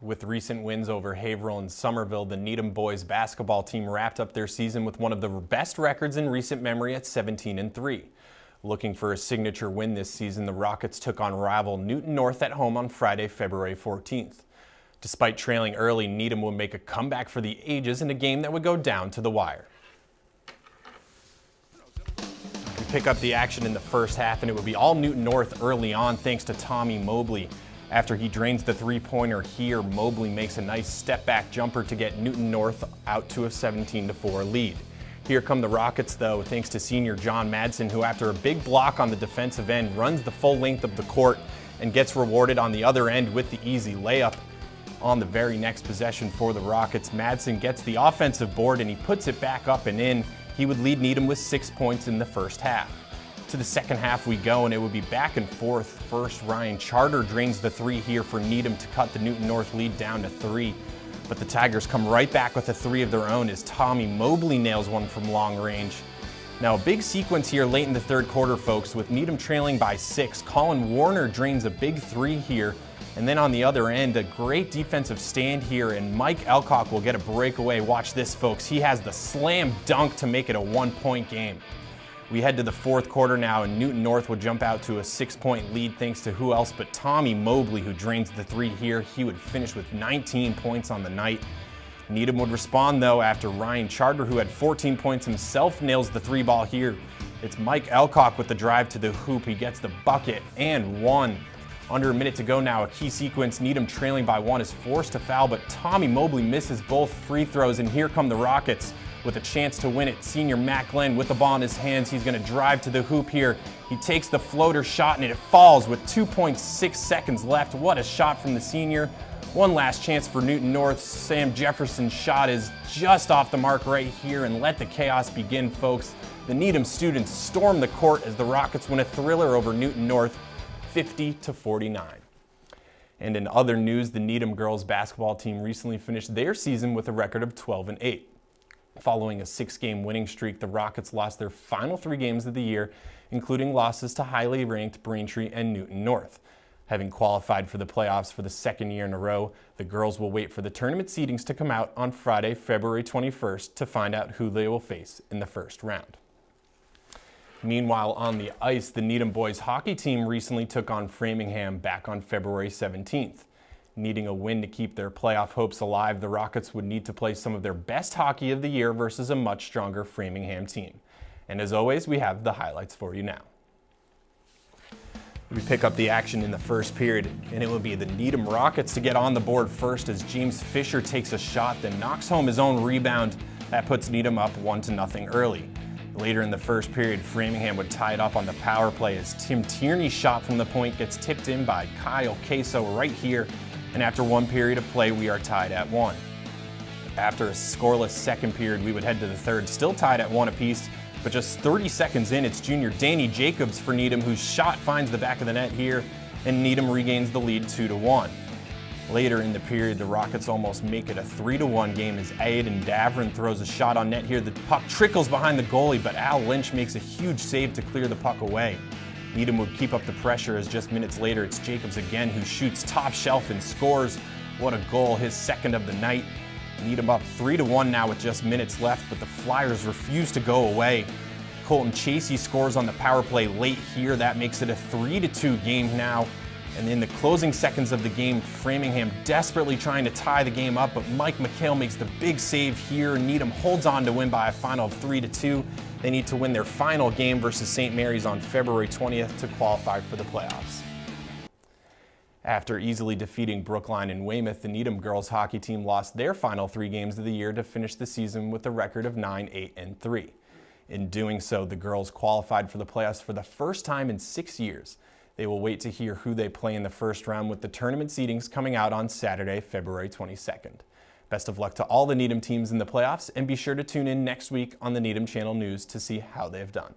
With recent wins over Haverhill and Somerville, the Needham boys basketball team wrapped up their season with one of the best records in recent memory at 17-3. Looking for a signature win this season, the Rockets took on rival Newton North at home on Friday, February 14th. Despite trailing early, Needham would make a comeback for the ages in a game that would go down to the wire. We pick up the action in the first half, and it would be all Newton North early on thanks to Tommy Mobley. After he drains the three-pointer here, Mobley makes a nice step-back jumper to get Newton North out to a 17-4 lead. Here come the Rockets, though, thanks to senior John Madsen, who after a big block on the defensive end runs the full length of the court and gets rewarded on the other end with the easy layup. On the very next possession for the Rockets, Madsen gets the offensive board and he puts it back up and in. He would lead Needham with 6 points in the first half. To the second half we go, and it would be back and forth. First, Ryan Charter drains the three here for Needham to cut the Newton North lead down to 3. But the Tigers come right back with a 3 of their own as Tommy Mobley nails one from long range. Now a big sequence here late in the third quarter, folks, with Needham trailing by 6. Colin Warner drains a big 3 here. And then on the other end, a great defensive stand here, and Mike Elcock will get a breakaway. Watch this, folks. He has the slam dunk to make it a 1-point game. We head to the fourth quarter now, and Newton North would jump out to a 6-point lead thanks to who else but Tommy Mobley, who drains the 3 here. He would finish with 19 points on the night. Needham would respond, though, after Ryan Charter, who had 14 points himself, nails the 3 ball here. It's Mike Elcock with the drive to the hoop. He gets the bucket and one. Under a minute to go now, a key sequence. Needham trailing by 1 is forced to foul, but Tommy Mobley misses both free throws, and here come the Rockets with a chance to win it. Senior Matt Glenn with the ball in his hands. He's going to drive to the hoop here. He takes the floater shot, and it falls with 2.6 seconds left. What a shot from the senior. One last chance for Newton North. Sam Jefferson's shot is just off the mark right here, and let the chaos begin, folks. The Needham students storm the court as the Rockets win a thriller over Newton North, 50-49. And in other news, the Needham girls basketball team recently finished their season with a record of 12-8. Following a 6-game winning streak, the Rockets lost their final 3 games of the year, including losses to highly ranked Braintree and Newton North. Having qualified for the playoffs for the 2nd year in a row, the girls will wait for the tournament seedings to come out on Friday, February 21st to find out who they will face in the first round. Meanwhile, on the ice, the Needham boys hockey team recently took on Framingham back on February 17th. Needing a win to keep their playoff hopes alive, the Rockets would need to play some of their best hockey of the year versus a much stronger Framingham team. And as always, we have the highlights for you now. We pick up the action in the first period, and it will be the Needham Rockets to get on the board first as James Fisher takes a shot, then knocks home his own rebound. That puts Needham up 1-0 early. Later in the first period, Framingham would tie it up on the power play as Tim Tierney's shot from the point gets tipped in by Kyle Queso right here. And after 1 period of play, we are tied at 1. After a scoreless second period, we would head to the third, still tied at 1 apiece, but just 30 seconds in, it's junior Danny Jacobs for Needham, whose shot finds the back of the net here, and Needham regains the lead 2-1. Later in the period, the Rockets almost make it a 3-1 game as Aiden Davern throws a shot on net here. The puck trickles behind the goalie, but Al Lynch makes a huge save to clear the puck away. Needham would keep up the pressure as just minutes later, it's Jacobs again who shoots top shelf and scores. What a goal, his 2nd of the night. Needham up 3-1 now with just minutes left, but the Flyers refuse to go away. Colton Chasey scores on the power play late here. That makes it a 3-2 game now. And in the closing seconds of the game, Framingham desperately trying to tie the game up, but Mike McHale makes the big save here. Needham holds on to win by a final of 3-2. They need to win their final game versus St. Mary's on February 20th to qualify for the playoffs. After easily defeating Brookline and Weymouth, the Needham girls hockey team lost their final 3 games of the year to finish the season with a record of 9-8-3. In doing so, the girls qualified for the playoffs for the first time in 6 years. They will wait to hear who they play in the first round with the tournament seedings coming out on Saturday, February 22nd. Best of luck to all the Needham teams in the playoffs, and be sure to tune in next week on the Needham Channel News to see how they've done.